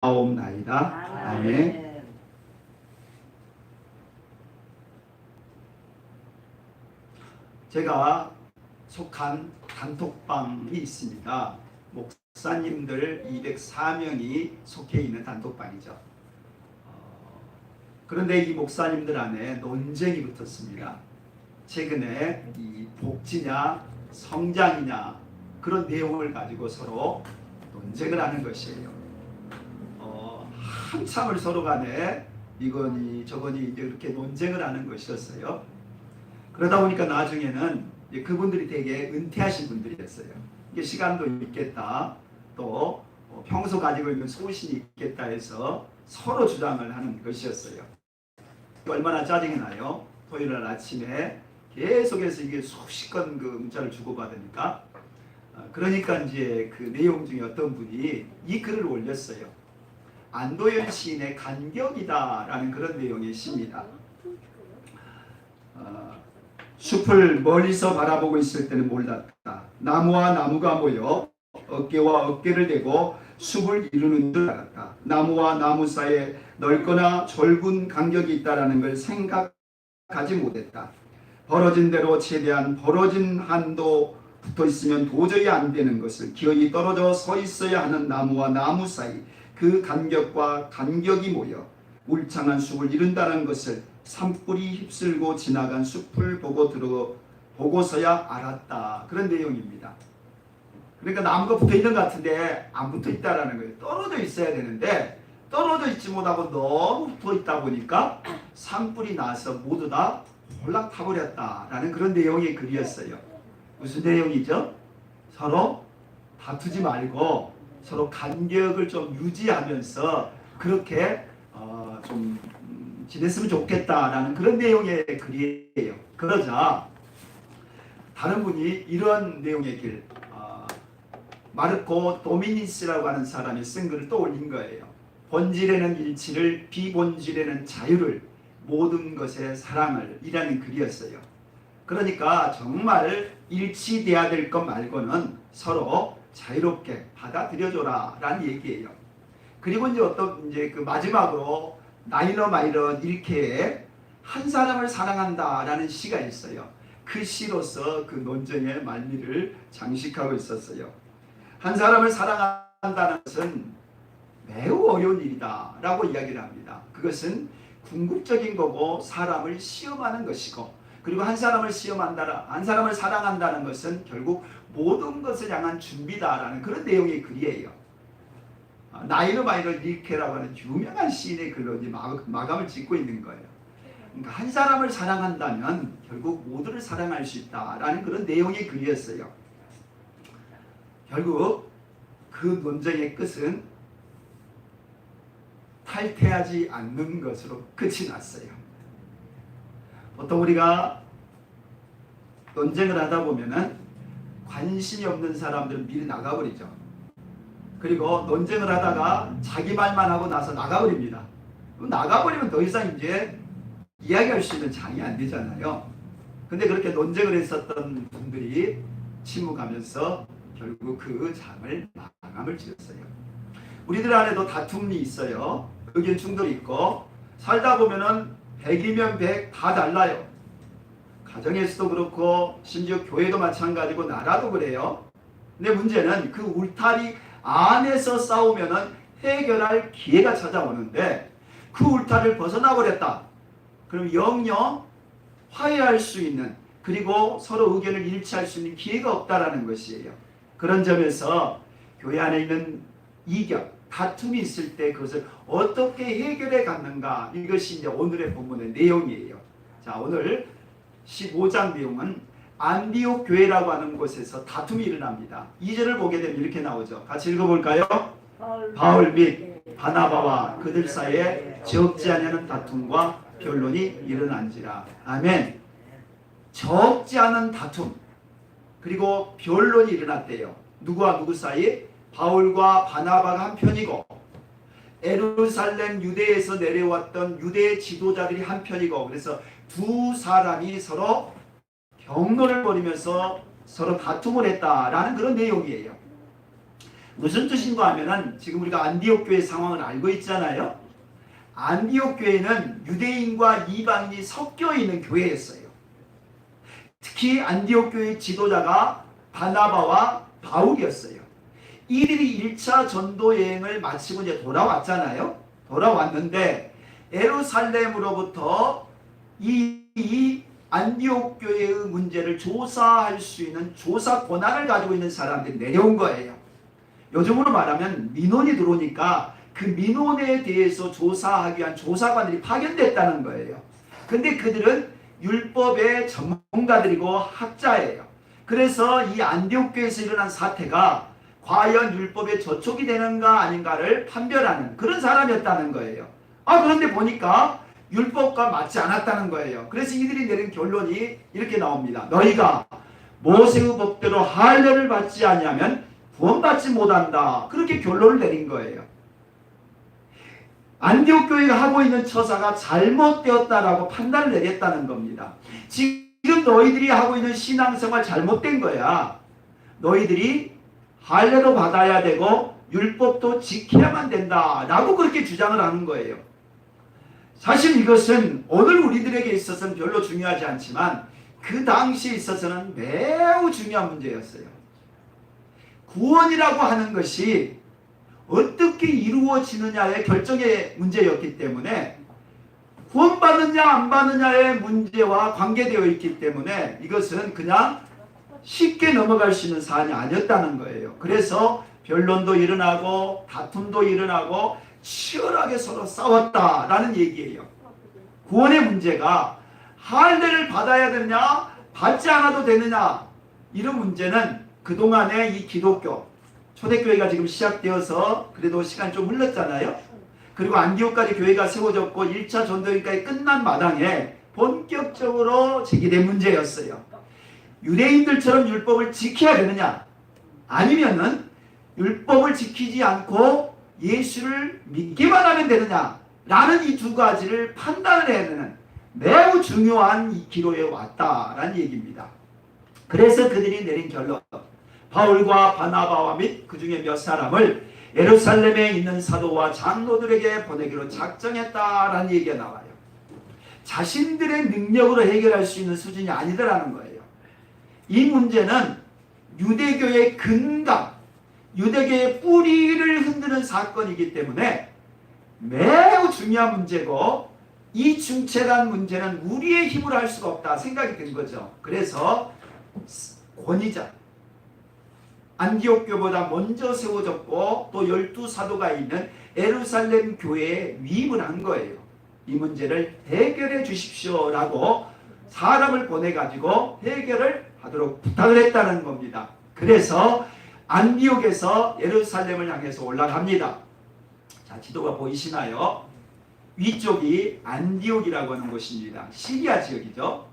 나옵나이다. 아멘. 제가 속한 단톡방이 있습니다. 목사님들 204명이 속해 있는 단톡방이죠. 그런데 이 목사님들 안에 논쟁이 붙었습니다. 최근에 이 복지냐 성장이냐 그런 내용을 가지고 서로 논쟁을 하는 것이에요. 한참을 서로 간에 이거니 저거니 이제 이렇게 논쟁을 하는 것이었어요. 그러다 보니까 나중에는 그분들이 되게 은퇴하신 분들이었어요. 이게 시간도 있겠다, 또 평소 가지고 있는 소신이 있겠다 해서 서로 주장을 하는 것이었어요. 얼마나 짜증이 나요. 토요일 아침에 계속해서 이게 수십 건 그 문자를 주고받으니까, 그러니까 이제 그 내용 중에 어떤 분이 이 글을 올렸어요. 안도현 시인의 간격이다라는 그런 내용의 시입니다. 숲을 멀리서 바라보고 있을 때는 몰랐다. 나무와 나무가 모여 어깨와 어깨를 대고 숲을 이루는 줄 알았다. 나무와 나무 사이에 넓거나 좁은 간격이 있다는 걸 생각하지 못했다. 벌어진 대로 최대한 벌어진 한도 붙어 있으면 도저히 안 되는 것을 기어이 떨어져 서 있어야 하는 나무와 나무 사이 그 간격과 간격이 모여 울창한 숲을 이룬다는 것을 산불이 휩쓸고 지나간 숲을 보고서야 알았다. 그런 내용입니다. 그러니까 나무가 붙어 있는 것 같은데 안 붙어 있다라는 거예요. 떨어져 있어야 되는데 떨어져 있지 못하고 너무 붙어 있다 보니까 산불이 나서 모두 다 홀락 타버렸다라는 그런 내용의 글이었어요. 무슨 내용이죠? 서로 다투지 말고 서로 간격을 좀 유지하면서 그렇게 좀 지냈으면 좋겠다라는 그런 내용의 글이에요. 그러자 다른 분이 이런 내용의 길, 마르코 도미니스라고 하는 사람이 쓴 글을 또 올린 거예요. 본질에는 일치를, 비본질에는 자유를, 모든 것에 사랑을 이라는 글이었어요. 그러니까 정말 일치돼야 될 것 말고는 서로 자유롭게 받아들여줘라 라는 얘기예요. 그리고 이제 그 마지막으로 나이너마이런 1회에 한 사람을 사랑한다 라는 시가 있어요. 그 시로서 그 논쟁의 말미를 장식하고 있었어요. 한 사람을 사랑한다는 것은 매우 어려운 일이다 라고 이야기를 합니다. 그것은 궁극적인 거고 사람을 시험하는 것이고, 그리고 한 사람을 사랑한다는 것은 결국 모든 것을 향한 준비다라는 그런 내용의 글이에요. 나이너마이너 릴케라고 하는 유명한 시인의 글로 이제 마감을 짓고 있는 거예요. 그러니까 한 사람을 사랑한다면 결국 모두를 사랑할 수 있다라는 그런 내용의 글이었어요. 결국 그 논쟁의 끝은 탈퇴하지 않는 것으로 끝이 났어요. 보통 우리가 논쟁을 하다 보면은 관심이 없는 사람들은 미리 나가버리죠. 그리고 논쟁을 하다가 자기 말만 하고 나서 나가버립니다. 나가버리면 더 이상 이제 이야기할 수 있는 장이 안 되잖아요. 근데 그렇게 논쟁을 했었던 분들이 침묵하면서 결국 그 장을 마감을 지었어요. 우리들 안에도 다툼이 있어요. 의견 충돌이 있고, 살다 보면은 100이면 100 다 달라요. 가정에서도 그렇고 심지어 교회도 마찬가지고 나라도 그래요. 근데 문제는 그 울타리 안에서 싸우면은 해결할 기회가 찾아오는데 그 울타리를 벗어나 버렸다. 그럼 영영 화해할 수 있는, 그리고 서로 의견을 일치할 수 있는 기회가 없다라는 것이에요. 그런 점에서 교회 안에 있는 이견, 다툼이 있을 때 그것을 어떻게 해결해 갔는가, 이것이 이제 오늘의 본문의 내용이에요. 자, 오늘 15장 내용은 안디옥 교회라고 하는 곳에서 다툼이 일어납니다. 2절을 보게 되면 이렇게 나오죠. 같이 읽어볼까요? 바울 및 바나바와 그들 사이에 적지 않은 다툼과 변론이 일어난지라. 아멘. 적지 않은 다툼 그리고 변론이 일어났대요. 누구와 누구 사이? 바울과 바나바가 한편이고, 예루살렘 유대에서 내려왔던 유대 지도자들이 한편이고, 그래서 두 사람이 서로 경론을 벌이면서 서로 다툼을 했다라는 그런 내용이에요. 무슨 뜻인가 하면은 지금 우리가 안디옥 교회 상황을 알고 있잖아요. 안디옥 교회는 유대인과 이방인이 섞여 있는 교회였어요. 특히 안디옥 교회 지도자가 바나바와 바울이었어요. 이들이 1차 전도 여행을 마치고 이제 돌아왔잖아요. 돌아왔는데 예루살렘으로부터 이 안디옥 교회의 문제를 조사할 수 있는 조사 권한을 가지고 있는 사람들이 내려온 거예요. 요즘으로 말하면 민원이 들어오니까 그 민원에 대해서 조사하기 위한 조사관들이 파견됐다는 거예요. 근데 그들은 율법의 전문가들이고 학자예요. 그래서 이 안디옥 교회에서 일어난 사태가 과연 율법에 저촉이 되는가 아닌가를 판별하는 그런 사람이었다는 거예요. 그런데 보니까 율법과 맞지 않았다는 거예요. 그래서 이들이 내린 결론이 이렇게 나옵니다. 너희가 모세의 법대로 할례를 받지 아니하면 구원받지 못한다. 그렇게 결론을 내린 거예요. 안디옥 교회가 하고 있는 처사가 잘못되었다라고 판단을 내렸다는 겁니다. 지금 너희들이 하고 있는 신앙생활 잘못된 거야. 너희들이 할례도 받아야 되고 율법도 지켜야만 된다 라고 그렇게 주장을 하는 거예요. 사실 이것은 오늘 우리들에게 있어서는 별로 중요하지 않지만 그 당시에 있어서는 매우 중요한 문제였어요. 구원이라고 하는 것이 어떻게 이루어지느냐의 결정의 문제였기 때문에 구원받느냐 안 받느냐의 문제와 관계되어 있기 때문에 이것은 그냥 쉽게 넘어갈 수 있는 사안이 아니었다는 거예요. 그래서 변론도 일어나고 다툼도 일어나고 치열하게 서로 싸웠다라는 얘기예요. 구원의 문제가 할례를 받아야 되느냐 받지 않아도 되느냐 이런 문제는 그동안의 이 기독교 초대교회가 지금 시작되어서 그래도 시간이 좀 흘렀잖아요. 그리고 안디옥까지 교회가 세워졌고 1차 전도기까지 끝난 마당에 본격적으로 제기된 문제였어요. 유대인들처럼 율법을 지켜야 되느냐 아니면은 율법을 지키지 않고 예수를 믿기만 하면 되느냐 라는 이 두 가지를 판단을 해야 되는 매우 중요한 이 기로에 왔다라는 얘기입니다. 그래서 그들이 내린 결론 바울과 바나바와 및 그 중에 몇 사람을 예루살렘에 있는 사도와 장로들에게 보내기로 작정했다라는 얘기가 나와요. 자신들의 능력으로 해결할 수 있는 수준이 아니더라는 거예요. 이 문제는 유대교의 근간, 유대교의 뿌리를 흔드는 사건이기 때문에 매우 중요한 문제고 이 중체란 문제는 우리의 힘으로 할 수가 없다 생각이 든 거죠. 그래서 권위자 안디옥 교보다 먼저 세워졌고 또 12사도가 있는 예루살렘 교회에 위임을 한 거예요. 이 문제를 해결해 주십시오라고 사람을 보내가지고 해결을 하도록 부탁을 했다는 겁니다. 그래서 안디옥에서 예루살렘을 향해서 올라갑니다. 자, 지도가 보이시나요? 위쪽이 안디옥이라고 하는 곳입니다. 시리아 지역이죠.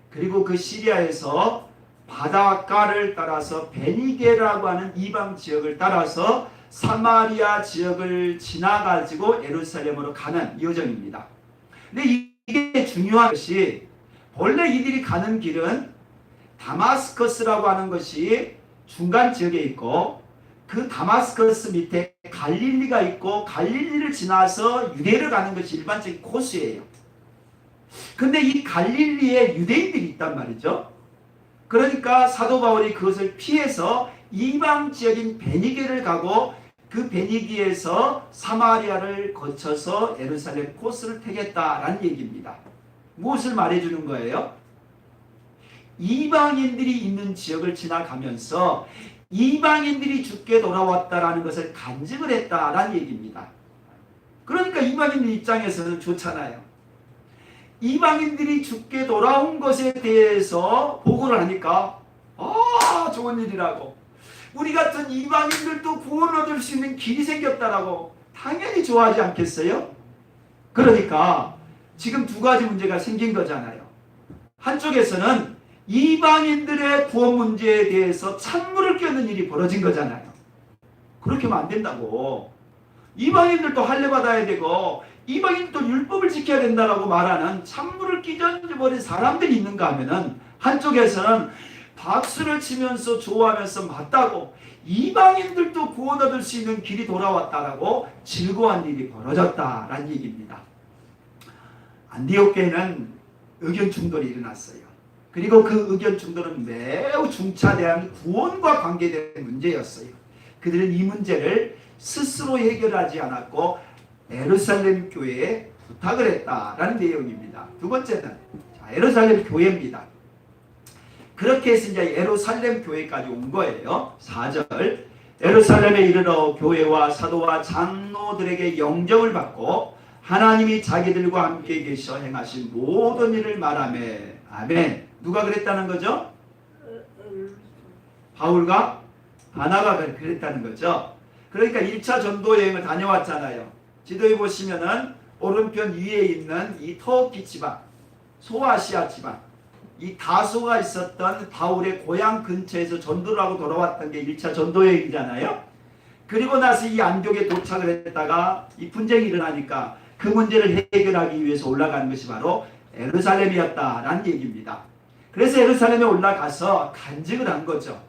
그리고 그 시리아에서 바닷가를 따라서 베니게라고 하는 이방 지역을 따라서 사마리아 지역을 지나가지고 예루살렘으로 가는 여정입니다. 근데 이게 중요한 것이 원래 이들이 가는 길은 다마스커스라고 하는 것이 중간 지역에 있고 그 다마스커스 밑에 갈릴리가 있고 갈릴리를 지나서 유대를 가는 것이 일반적인 코스예요. 근데 이 갈릴리에 유대인들이 있단 말이죠. 그러니까 사도 바울이 그것을 피해서 이방 지역인 베니게를 가고 그 베니기에서 사마리아를 거쳐서 예루살렘 코스를 택했다라는 얘기입니다. 무엇을 말해주는 거예요? 이방인들이 있는 지역을 지나가면서 이방인들이 죽게 돌아왔다라는 것을 간증을 했다라는 얘기입니다. 그러니까 이방인들 입장에서는 좋잖아요. 이방인들이 죽게 돌아온 것에 대해서 보고를 하니까 좋은 일이라고 우리 같은 이방인들도 구원을 얻을 수 있는 길이 생겼다라고 당연히 좋아하지 않겠어요? 그러니까 지금 두 가지 문제가 생긴 거잖아요. 한쪽에서는 이방인들의 구원 문제에 대해서 찬물을 끼얹는 일이 벌어진 거잖아요. 그렇게 하면 안 된다고. 이방인들도 할례 받아야 되고 이방인도 율법을 지켜야 된다라고 말하는 찬물을 끼얹어버린 사람들이 있는가 하면은 한쪽에서는 박수를 치면서 좋아하면서 맞다고 이방인들도 구원 얻을 수 있는 길이 돌아왔다라고 즐거워한 일이 벌어졌다라는 얘기입니다. 안디옥 교회는 의견 충돌이 일어났어요. 그리고 그 의견 충돌은 매우 중차대한 구원과 관계된 문제였어요. 그들은 이 문제를 스스로 해결하지 않았고 예루살렘 교회에 부탁을 했다라는 내용입니다. 두 번째는 예루살렘 교회입니다. 그렇게 해서 이제 예루살렘 교회까지 온 거예요. 4절 예루살렘에 이르러 교회와 사도와 장로들에게 영접을 받고 하나님이 자기들과 함께 계셔 행하신 모든 일을 말하며 아멘. 누가 그랬다는 거죠? 바울과 바나바가 그랬다는 거죠. 그러니까 1차 전도 여행을 다녀왔잖아요. 지도에 보시면은 오른편 위에 있는 이 터키 지방, 소아시아 지방, 이 다소가 있었던 바울의 고향 근처에서 전도를 하고 돌아왔던 게 1차 전도 여행이잖아요. 그리고 나서 이 안디옥에 도착을 했다가 이 분쟁이 일어나니까 그 문제를 해결하기 위해서 올라가는 것이 바로 예루살렘이었다라는 얘기입니다. 그래서 예루살렘에 올라가서 간증을 한 거죠.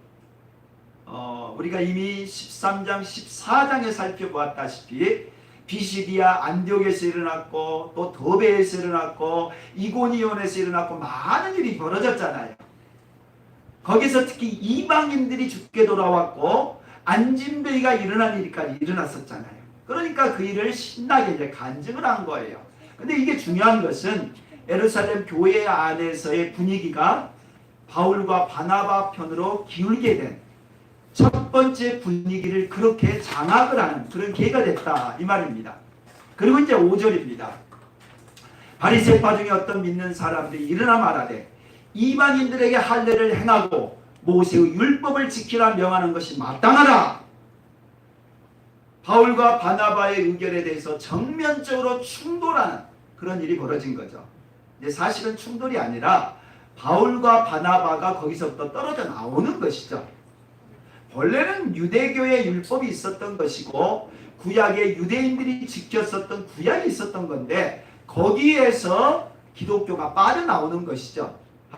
우리가 이미 13장, 14장에 살펴보았다시피 비시디아 안디옥에서 일어났고 또 더베에서 일어났고 이고니온에서 일어났고 많은 일이 벌어졌잖아요. 거기서 특히 이방인들이 죽게 돌아왔고 안진뱅이가 일어난 일까지 일어났었잖아요. 그러니까 그 일을 신나게 이제 간증을 한 거예요. 근데 이게 중요한 것은 예루살렘 교회 안에서의 분위기가 바울과 바나바 편으로 기울게 된 첫 번째 분위기를 그렇게 장악을 하는 그런 계기가 됐다 이 말입니다. 그리고 이제 5절입니다. 바리새파 중에 어떤 믿는 사람들이 일어나 말하되 이방인들에게 할례를 행하고 모세의 율법을 지키라 명하는 것이 마땅하다. 바울과 바나바의 의견에 대해서 정면적으로 충돌하는 그런 일이 벌어진 거죠. 근데 사실은 충돌이 아니라 바울과 바나바가 거기서부터 떨어져 나오는 것이죠. 원래는 유대교의 율법이 있었던 것이고 구약의 유대인들이 지켰었던 구약이 있었던 건데 거기에서 기독교가 빠져나오는 것이죠.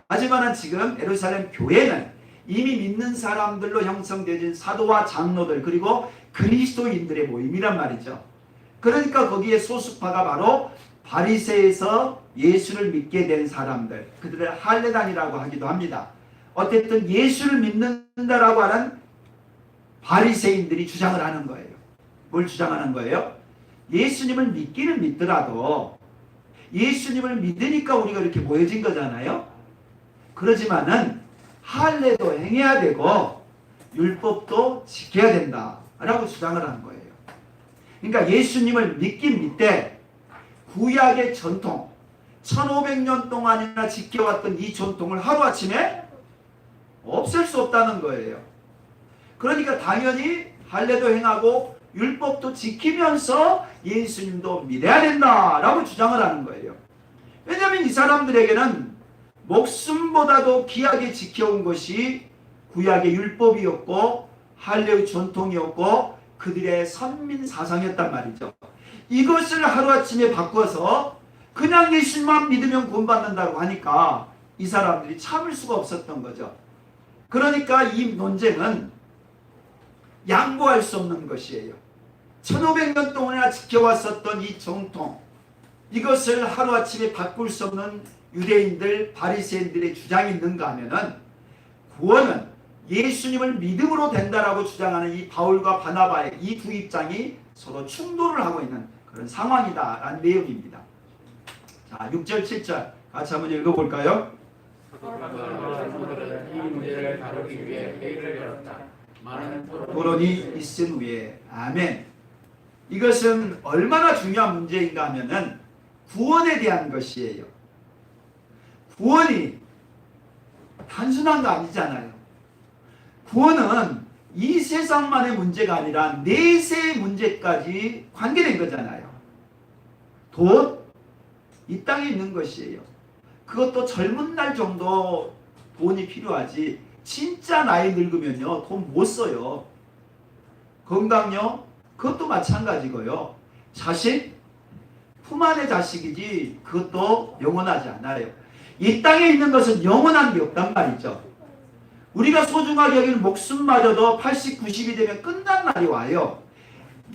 하지만 지금 예루살렘 교회는 이미 믿는 사람들로 형성되어진 사도와 장로들 그리고 그리스도인들의 모임이란 말이죠. 그러니까 거기에 소수파가 바로 바리새에서 예수를 믿게 된 사람들, 그들을 할례단이라고 하기도 합니다. 어쨌든 예수를 믿는다라고 하는 바리새인들이 주장을 하는 거예요. 뭘 주장하는 거예요? 예수님을 믿기는 믿더라도 예수님을 믿으니까 우리가 이렇게 모여진 거잖아요. 그러지만은 할례도 행해야 되고 율법도 지켜야 된다라고 주장을 하는 거예요. 그러니까 예수님을 믿긴 믿되 구약의 전통 1500년 동안이나 지켜왔던 이 전통을 하루아침에 없앨 수 없다는 거예요. 그러니까 당연히 할례도 행하고 율법도 지키면서 예수님도 믿어야 된다라고 주장을 하는 거예요. 왜냐하면 이 사람들에게는 목숨보다도 귀하게 지켜온 것이 구약의 율법이었고 할례의 전통이었고 그들의 선민 사상이었단 말이죠. 이것을 하루아침에 바꿔서 그냥 예수님만 믿으면 구원받는다고 하니까 이 사람들이 참을 수가 없었던 거죠. 그러니까 이 논쟁은 양보할 수 없는 것이에요. 1500년 동안이나 지켜왔었던 이 정통, 이것을 하루아침에 바꿀 수 없는 유대인들, 바리새인들의 주장이 있는가 하면은 구원은 예수님을 믿음으로 된다라고 주장하는 이 바울과 바나바의 이 두 입장이 서로 충돌을 하고 있는 그런 상황이다라는 내용입니다. 자, 6절, 7절 같이 한번 읽어볼까요? 이 문제를 다루기 위해 회의를 열었다. 토론이 있은 후에 아멘. 이것은 얼마나 중요한 문제인가 하면은 구원에 대한 것이에요. 구원이 단순한 거 아니잖아요. 구원은 이 세상만의 문제가 아니라 내세의 문제까지 관계된 거잖아요. 돈, 이 땅에 있는 것이에요. 그것도 젊은 날 정도 돈이 필요하지 진짜 나이 늙으면요 돈 못 써요. 건강요 그것도 마찬가지고요. 자식 품 안의 자식이지 그것도 영원하지 않아요. 이 땅에 있는 것은 영원한 게 없단 말이죠. 우리가 소중하게 여기는 목숨마저도 80, 90이 되면 끝난 날이 와요.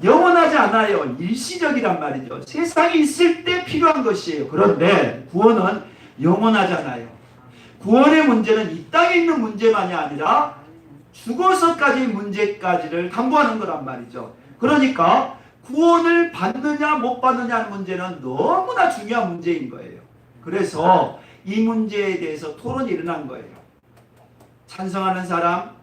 영원하지 않아요. 일시적이란 말이죠. 세상에 있을 때 필요한 것이에요. 그런데 구원은 영원하잖아요. 구원의 문제는 이 땅에 있는 문제만이 아니라 죽어서까지의 문제까지를 담보하는 거란 말이죠. 그러니까 구원을 받느냐 못 받느냐 하는 문제는 너무나 중요한 문제인 거예요. 그래서 이 문제에 대해서 토론이 일어난 거예요. 찬성하는 사람,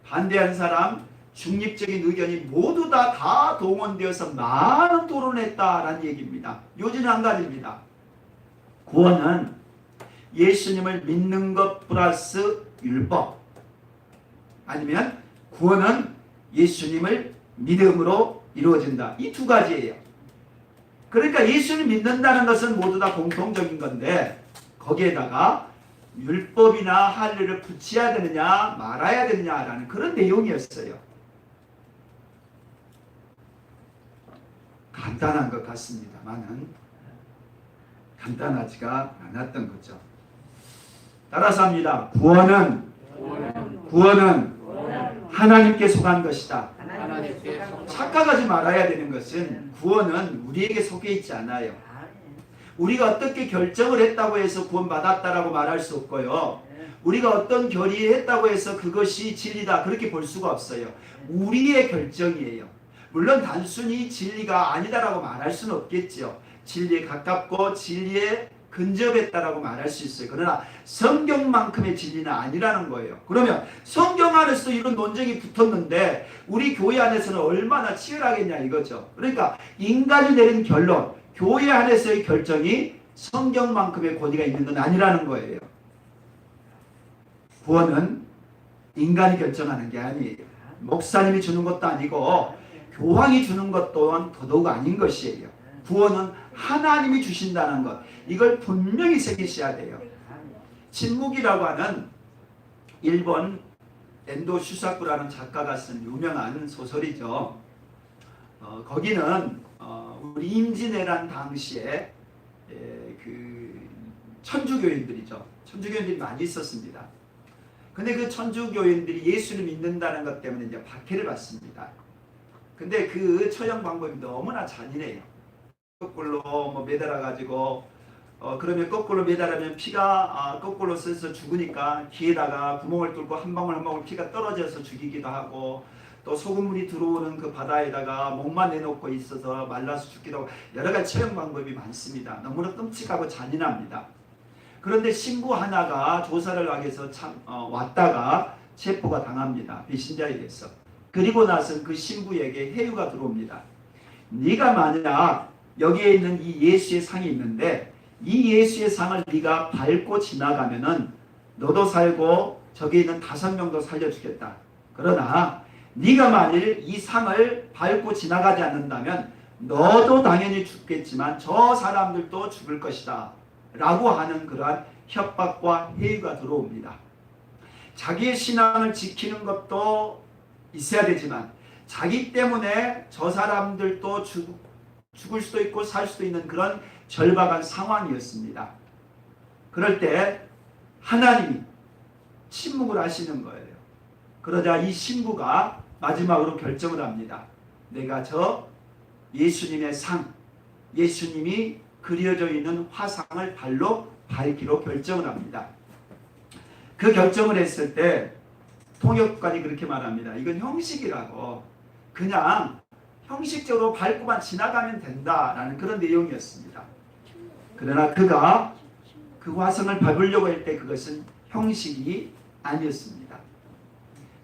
반대하는 사람, 중립적인 의견이 모두 다 동원되어서 많은 토론을 했다라는 얘기입니다. 요지는 한 가지입니다. 구원은 예수님을 믿는 것 플러스 율법, 아니면 구원은 예수님을 믿음으로 이루어진다. 이 두 가지예요. 그러니까 예수를 믿는다는 것은 모두 다 공통적인 건데 거기에다가 율법이나 할례를 붙여야 되느냐 말아야 되느냐라는 그런 내용이었어요. 간단한 것 같습니다만은 간단하지가 않았던 거죠. 따라서 합니다. 구원은 하나님께 속한 것이다. 착각하지 말아야 되는 것은 구원은 우리에게 속해 있지 않아요. 우리가 어떻게 결정을 했다고 해서 구원받았다라고 말할 수 없고요. 우리가 어떤 결의했다고 해서 그것이 진리다 그렇게 볼 수가 없어요. 우리의 결정이에요. 물론 단순히 진리가 아니다라고 말할 수는 없겠죠. 진리에 가깝고 진리에 근접했다라고 말할 수 있어요. 그러나 성경만큼의 진리는 아니라는 거예요. 그러면 성경 안에서 이런 논쟁이 붙었는데 우리 교회 안에서는 얼마나 치열하겠냐 이거죠. 그러니까 인간이 내린 결론, 교회 안에서의 결정이 성경만큼의 권위가 있는 건 아니라는 거예요. 구원은 인간이 결정하는 게 아니에요. 목사님이 주는 것도 아니고 교황이 주는 것 또한 더더욱 아닌 것이에요. 구원은 하나님이 주신다는 것, 이걸 분명히 새기셔야 돼요. 침묵이라고 하는 일본 엔도 슈사쿠라는 작가가 쓴 유명한 소설이죠. 거기는 우리 임진왜란 당시에 그 천주교인들이죠. 천주교인들이 많이 있었습니다. 근데 그 천주교인들이 예수를 믿는다는 것 때문에 이제 박해를 받습니다. 근데 그 처형 방법이 너무나 잔인해요. 거꾸로 매달아 가지고 그러면 거꾸로 매달으면 피가 거꾸로 써서 죽으니까 귀에다가 구멍을 뚫고 한 방울 한 방울 피가 떨어져서 죽이기도 하고, 또 소금물이 들어오는 그 바다에다가 목만 내놓고 있어서 말라서 죽기도 하고, 여러 가지 처형 방법이 많습니다. 너무나 끔찍하고 잔인합니다. 그런데 신부 하나가 조사를 하기 위해서 왔다가 체포가 당합니다. 배신자에게서. 그리고 나서 그 신부에게 해유가 들어옵니다. 네가 만약 여기에 있는 이 예수의 상이 있는데 이 예수의 상을 네가 밟고 지나가면은 너도 살고 저기 있는 5명도 살려주겠다. 그러나 네가 만일 이 상을 밟고 지나가지 않는다면 너도 당연히 죽겠지만 저 사람들도 죽을 것이다 라고 하는 그러한 협박과 해유가 들어옵니다. 자기의 신앙을 지키는 것도 있어야 되지만 자기 때문에 저 사람들도 죽을 수도 있고 살 수도 있는 그런 절박한 상황이었습니다. 그럴 때 하나님이 침묵을 하시는 거예요. 그러자 이 신부가 마지막으로 결정을 합니다. 내가 저 예수님의 상, 예수님이 그려져 있는 화상을 발로 밟기로 결정을 합니다. 그 결정을 했을 때 통역관이 그렇게 말합니다. 이건 형식이라고, 그냥 형식적으로 밟고만 지나가면 된다라는 그런 내용이었습니다. 그러나 그가 그 화성을 밟으려고 할 때 그것은 형식이 아니었습니다.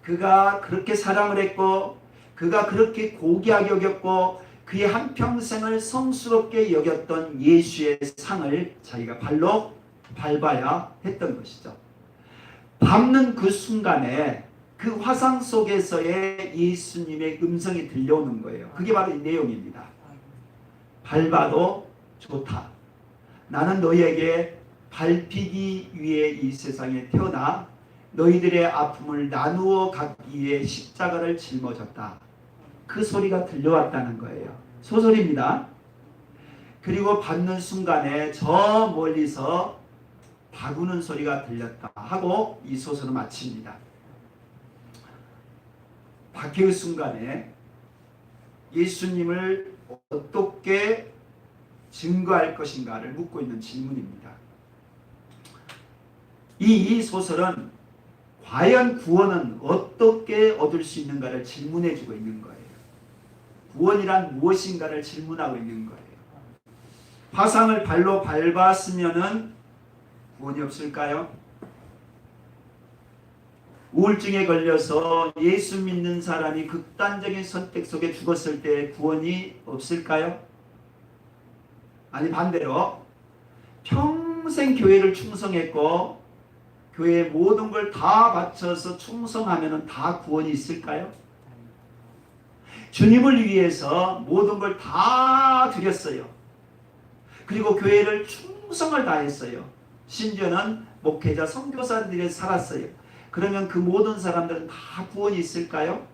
그가 그렇게 사랑을 했고 그가 그렇게 고귀하게 여겼고 그의 한평생을 성스럽게 여겼던 예수의 상을 자기가 발로 밟아야 했던 것이죠. 밟는 그 순간에 그 화상 속에서의 예수님의 음성이 들려오는 거예요. 그게 바로 이 내용입니다. 밟아도 좋다. 나는 너희에게 밟히기 위해 이 세상에 태어나 너희들의 아픔을 나누어 갖기 위해 십자가를 짊어졌다. 그 소리가 들려왔다는 거예요. 소설입니다. 그리고 밟는 순간에 저 멀리서 바구는 소리가 들렸다 하고 이 소설을 마칩니다. 박해의 순간에 예수님을 어떻게 증거할 것인가를 묻고 있는 질문입니다. 이 소설은 과연 구원은 어떻게 얻을 수 있는가를 질문해 주고 있는 거예요. 구원이란 무엇인가를 질문하고 있는 거예요. 화상을 발로 밟았으면은 구원이 없을까요? 우울증에 걸려서 예수 믿는 사람이 극단적인 선택 속에 죽었을 때 구원이 없을까요? 아니 반대로 평생 교회를 충성했고 교회의 모든 걸 다 바쳐서 충성하면 다 구원이 있을까요? 주님을 위해서 모든 걸 다 드렸어요. 그리고 교회를 충성을 다했어요. 심지어는 목회자, 선교사들이 살았어요. 그러면 그 모든 사람들은 다 구원이 있을까요?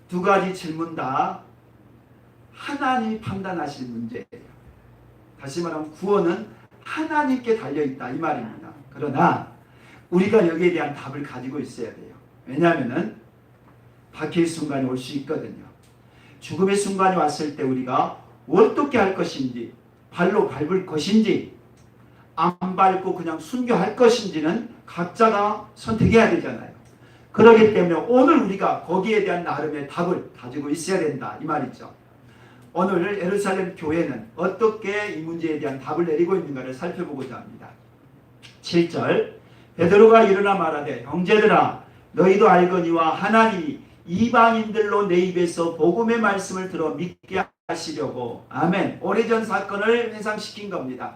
두 가지 질문 다 하나님이 판단하실 문제예요. 다시 말하면 구원은 하나님께 달려있다 이 말입니다. 그러나 우리가 여기에 대한 답을 가지고 있어야 돼요. 왜냐하면 박해의 순간이 올 수 있거든요. 죽음의 순간이 왔을 때 우리가 어떻게 할 것인지, 발로 밟을 것인지, 안 밟고 그냥 순교할 것인지는 각자가 선택해야 되잖아요. 그렇기 때문에 오늘 우리가 거기에 대한 나름의 답을 가지고 있어야 된다 이 말이죠. 오늘 예루살렘 교회는 어떻게 이 문제에 대한 답을 내리고 있는가를 살펴보고자 합니다. 7절 베드로가 일어나 말하되 형제들아 너희도 알거니와 하나님이 이방인들로 내 입에서 복음의 말씀을 들어 믿게 하시려고 아멘. 오래전 사건을 회상시킨 겁니다.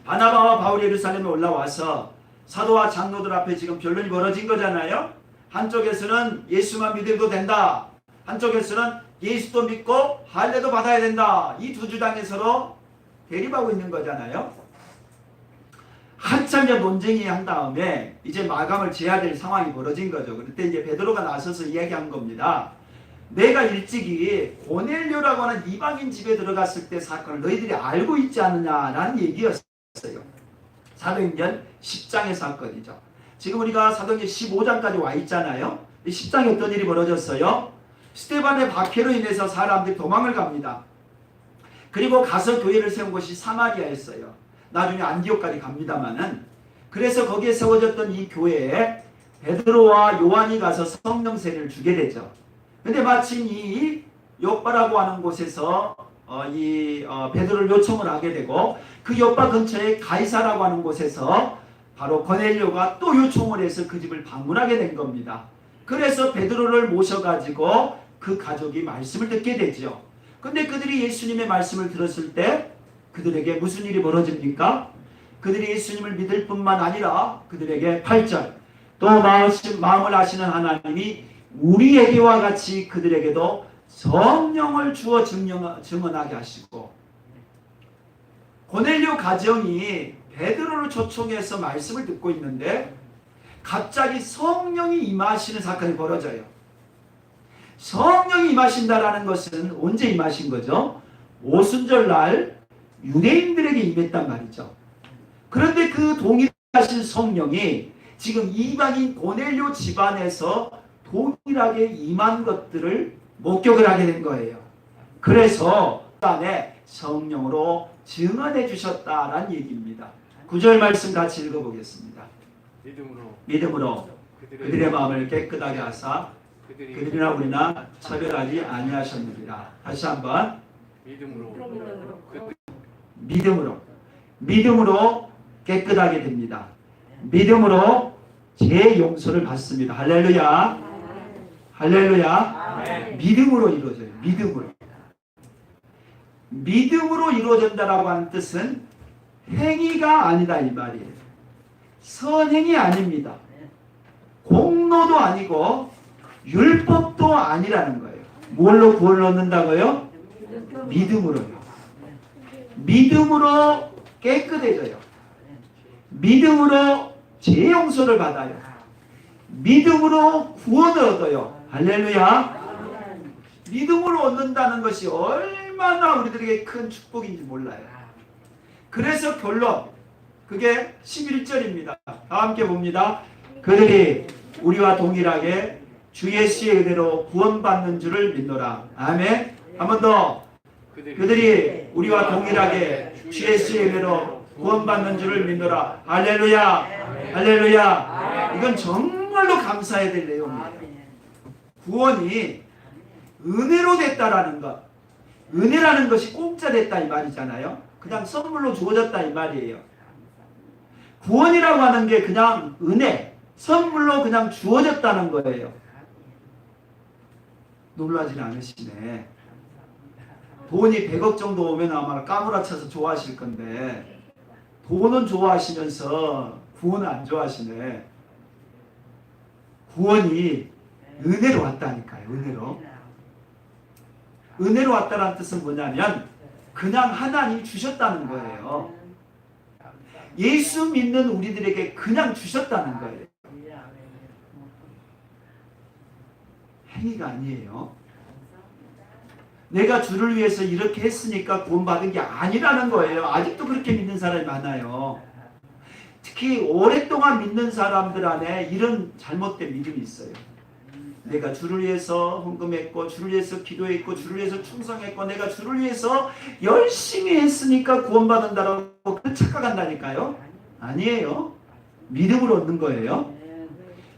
바나바와 바울이 예루살렘에 올라와서 사도와 장로들 앞에 지금 변론이 벌어진 거잖아요. 한쪽에서는 예수만 믿어도 된다. 한쪽에서는 예수도 믿고 할례도 받아야 된다. 이 두 주장이 서로 대립하고 있는 거잖아요. 한참 논쟁이 한 다음에 이제 마감을 지어야 될 상황이 벌어진 거죠. 그때 이제 베드로가 나서서 이야기한 겁니다. 내가 일찍이 고넬료라고 하는 이방인 집에 들어갔을 때 사건을 너희들이 알고 있지 않느냐라는 얘기였어요. 사도행전 10장의 사건이죠. 지금 우리가 사도행전 15장까지 와 있잖아요. 10장에 어떤 일이 벌어졌어요? 스데반의 박해로 인해서 사람들이 도망을 갑니다. 그리고 가서 교회를 세운 곳이 사마리아였어요. 나중에 안디옥까지 갑니다마는 그래서 거기에 세워졌던 이 교회에 베드로와 요한이 가서 성령 세례를 주게 되죠. 근데 마침 이 요빠라고 하는 곳에서 베드로를 요청을 하게 되고 그 요빠 근처에 가이사라고 하는 곳에서 바로 고넬료가 또 요청을 해서 그 집을 방문하게 된 겁니다. 그래서 베드로를 모셔가지고 그 가족이 말씀을 듣게 되죠. 근데 그들이 예수님의 말씀을 들었을 때 그들에게 무슨 일이 벌어집니까? 그들이 예수님을 믿을 뿐만 아니라 그들에게 8절 또 마음을 아시는 하나님이 우리에게와 같이 그들에게도 성령을 주어 증언하게 하시고 고넬료 가정이 베드로를 초청해서 말씀을 듣고 있는데 갑자기 성령이 임하시는 사건이 벌어져요. 성령이 임하신다라는 것은 언제 임하신 거죠? 오순절날 유대인들에게 임했단 말이죠. 그런데 그 동일하신 성령이 지금 이방인 고넬료 집안에서 동일하게 임한 것들을 목격을 하게 된 거예요. 그래서 안에 성령으로 증언해 주셨다라는 얘기입니다. 9절 말씀 같이 읽어보겠습니다. 믿음으로 그들의 마음을 깨끗하게 하사 그들이나 우리나 차별하지 아니하셨느니라. 다시 한번 믿음으로 깨끗하게 됩니다. 믿음으로 제 용서를 받습니다. 할렐루야. 할렐루야. 믿음으로 이루어져요. 믿음으로 이루어진다라고 하는 뜻은 행위가 아니다 이 말이에요. 선행이 아닙니다. 공로도 아니고 율법도 아니라는 거예요. 뭘로 구원을 얻는다고요? 믿음으로요. 믿음으로 깨끗해져요. 믿음으로 죄 용서를 받아요. 믿음으로 구원을 얻어요. 할렐루야. 믿음으로 얻는다는 것이 얼마나 우리들에게 큰 축복인지 몰라요. 그래서 결론 그게 11절입니다. 다 함께 봅니다. 그들이 우리와 동일하게 주 예수의 은혜로 구원받는 줄을 믿노라. 아멘. 한 번 더. 그들이 우리와 동일하게 주 예수의 은혜로 구원받는 줄을 믿노라. 할렐루야. 할렐루야. 이건 정말로 감사해야 될 내용이에요. 구원이 은혜로 됐다라는 것. 은혜라는 것이 공짜 됐다 이 말이잖아요. 그냥 선물로 주어졌다 이 말이에요. 구원이라고 하는 게 그냥 은혜, 선물로 그냥 주어졌다는 거예요. 놀라진 않으시네. 돈이 100억 정도 오면 아마 까무라쳐서 좋아하실 건데 돈은 좋아하시면서 구원은 안 좋아하시네. 구원이 은혜로 왔다니까요. 은혜로. 은혜로 왔다는 뜻은 뭐냐면 그냥 하나님이 주셨다는 거예요. 예수 믿는 우리들에게 그냥 주셨다는 거예요. 행위가 아니에요. 내가 주를 위해서 이렇게 했으니까 구원받은 게 아니라는 거예요. 아직도 그렇게 믿는 사람이 많아요. 특히 오랫동안 믿는 사람들 안에 이런 잘못된 믿음이 있어요. 내가 주를 위해서 헌금했고 주를 위해서 기도했고 주를 위해서 충성했고 내가 주를 위해서 열심히 했으니까 구원받는다라고 착각한다니까요. 아니에요. 믿음으로 얻는 거예요.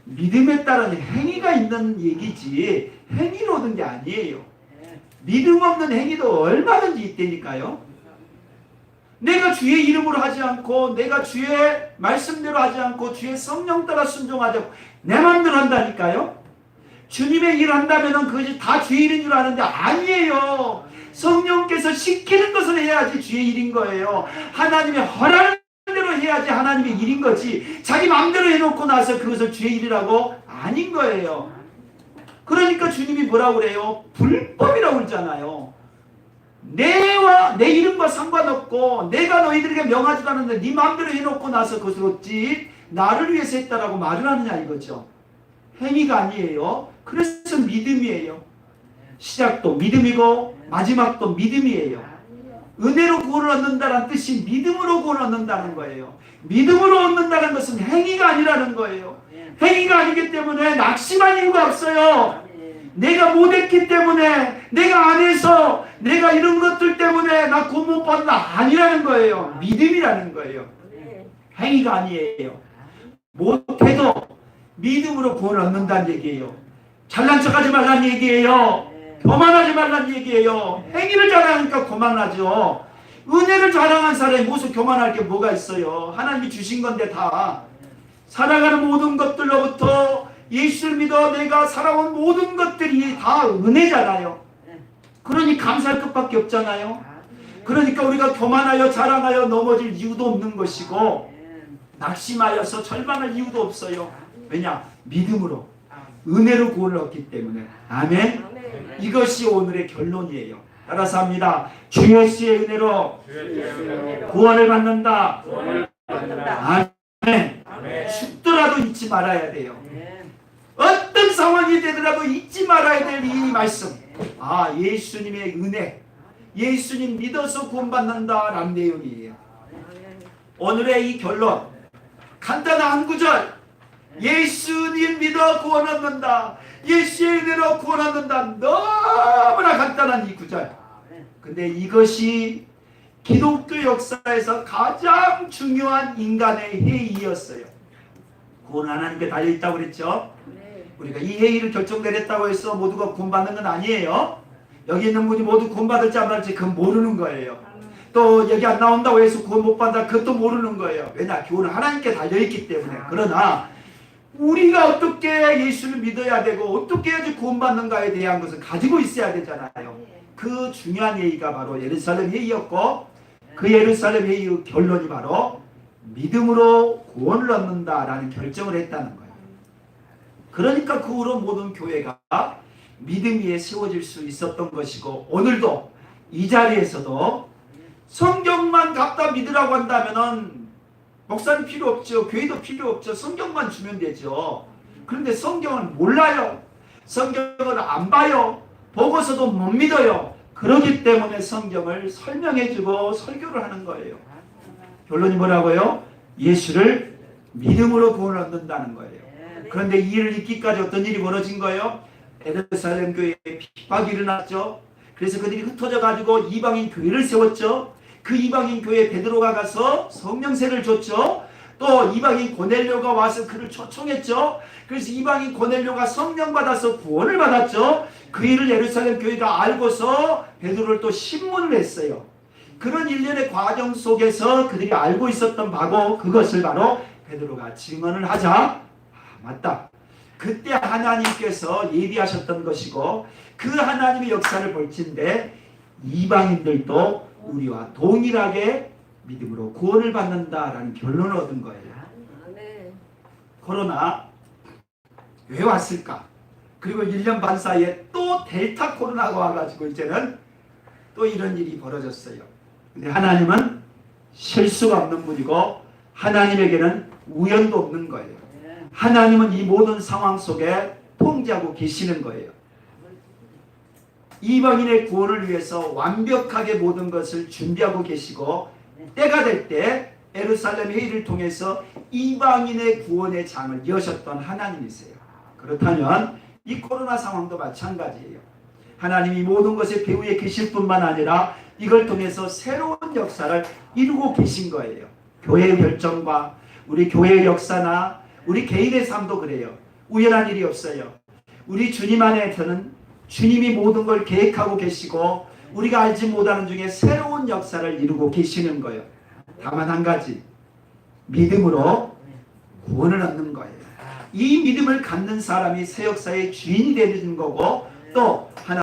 믿음에 따른 행위가 있는 얘기지 행위로 얻은 게 아니에요. 믿음 없는 행위도 얼마든지 있다니까요. 내가 주의 이름으로 하지 않고 내가 주의 말씀대로 하지 않고 주의 성령 따라 순종하지 않고 내 마음대로 한다니까요. 주님의 일을 한다면 그것이 다 주의 일인 줄 아는데 아니에요. 성령께서 시키는 것을 해야지 주의 일인 거예요. 하나님의 허락을 대로 해야지 하나님의 일인 거지 자기 마음대로 해놓고 나서 그것을 주의 일이라고 아닌 거예요. 그러니까 주님이 뭐라고 그래요? 불법이라고 그러잖아요. 내 이름과 상관없고 내가 너희들에게 명하지도 않았는데 네 마음대로 해놓고 나서 그것을 어찌 나를 위해서 했다라고 말을 하느냐 이거죠. 행위가 아니에요. 그래서 믿음이에요. 시작도 믿음이고 마지막도 믿음이에요. 은혜로 구원을 얻는다는 뜻이 믿음으로 구원을 얻는다는 거예요. 믿음으로 얻는다는 것은 행위가 아니라는 거예요. 행위가 아니기 때문에 낙심할 이유가 없어요. 내가 못했기 때문에 내가 안 해서 내가 이런 것들 때문에 나 구원 못 받는다 아니라는 거예요. 믿음이라는 거예요. 행위가 아니에요. 못해도 믿음으로 구원을 얻는다는 얘기예요. 잘난 척하지 말라는 얘기예요. 교만하지 말라는 얘기예요. 행위를 자랑하니까 교만하죠. 은혜를 자랑한 사람이 무슨 교만할 게 뭐가 있어요. 하나님이 주신 건데 다 살아가는 모든 것들로부터 예수를 믿어 내가 살아온 모든 것들이 다 은혜잖아요. 그러니 감사할 것밖에 없잖아요. 그러니까 우리가 교만하여 자랑하여 넘어질 이유도 없는 것이고 낙심하여서 절망할 이유도 없어요. 왜냐? 믿음으로 은혜로 구원을 얻기 때문에. 아멘. 이것이 오늘의 결론이에요. 따라서 합니다. 주 예수의 은혜로 구원을 받는다. 아멘. 죽더라도 잊지 말아야 돼요. 어떤 상황이 되더라도 잊지 말아야 될 이 말씀. 아, 예수님의 은혜. 예수님 믿어서 구원받는다라는 내용이에요. 오늘의 이 결론. 간단한 한 구절. 예수님 믿어 구원 얻는다. 예수의 은혜로 구원 얻는다. 너무나 간단한 이 구절. 근데 이것이 기독교 역사에서 가장 중요한 인간의 회의였어요. 구원 하나님께 달려있다고 그랬죠. 우리가 이 회의를 결정내렸다고 해서 모두가 구원받는 건 아니에요. 여기 있는 분이 모두 구원받을지 안 받을지 그건 모르는 거예요. 또 여기 안 나온다고 해서 구원 못 받아 그것도 모르는 거예요. 왜냐? 구원은 하나님께 달려있기 때문에. 그러나 우리가 어떻게 예수를 믿어야 되고 어떻게 해야지 구원받는가에 대한 것을 가지고 있어야 되잖아요. 그 중요한 회의가 바로 예루살렘 회의였고 그 예루살렘 회의의 결론이 바로 믿음으로 구원을 얻는다라는 결정을 했다는 거예요. 그러니까 그 후로 모든 교회가 믿음 위에 세워질 수 있었던 것이고 오늘도 이 자리에서도 성경만 갖다 믿으라고 한다면은 목사님 필요 없죠. 교회도 필요 없죠. 성경만 주면 되죠. 그런데 성경을 몰라요. 성경을 안 봐요. 보고서도 못 믿어요. 그렇기 때문에 성경을 설명해주고 설교를 하는 거예요. 결론이 뭐라고요? 예수를 믿음으로 구원을 얻는다는 거예요. 그런데 이 일을 잊기까지 어떤 일이 벌어진 거예요? 예루살렘 교회에 핍박이 일어났죠. 그래서 그들이 흩어져 가지고 이방인 교회를 세웠죠. 그 이방인 교회에 베드로가 가서 성령세를 줬죠. 또 이방인 고넬료가 와서 그를 초청했죠. 그래서 이방인 고넬료가 성령 받아서 구원을 받았죠. 그 일을 예루살렘 교회가 알고서 베드로를 또 신문을 했어요. 그런 일련의 과정 속에서 그들이 알고 있었던 바고 그것을 바로 베드로가 증언을 하자 맞다. 그때 하나님께서 예비하셨던 것이고 그 하나님의 역사를 볼진데 이방인들도 우리와 동일하게 믿음으로 구원을 받는다라는 결론을 얻은 거예요. 코로나 왜 왔을까? 그리고 1년 반 사이에 또 델타 코로나가 와가지고 이제는 또 이런 일이 벌어졌어요. 근데 하나님은 실수가 없는 분이고 하나님에게는 우연도 없는 거예요. 하나님은 이 모든 상황 속에 통제하고 계시는 거예요. 이방인의 구원을 위해서 완벽하게 모든 것을 준비하고 계시고 때가 될 때 예루살렘 회의를 통해서 이방인의 구원의 장을 여셨던 하나님이세요. 그렇다면 이 코로나 상황도 마찬가지예요. 하나님이 모든 것의 배후에 계실 뿐만 아니라 이걸 통해서 새로운 역사를 이루고 계신 거예요. 교회의 결정과 우리 교회의 역사나 우리 개인의 삶도 그래요. 우연한 일이 없어요. 우리 주님 안에서는 주님이 모든 걸 계획하고 계시고 우리가 알지 못하는 중에 새로운 역사를 이루고 계시는 거예요. 다만 한 가지, 믿음으로 구원을 얻는 거예요. 이 믿음을 갖는 사람이 새 역사의 주인이 되는 거고 또 하나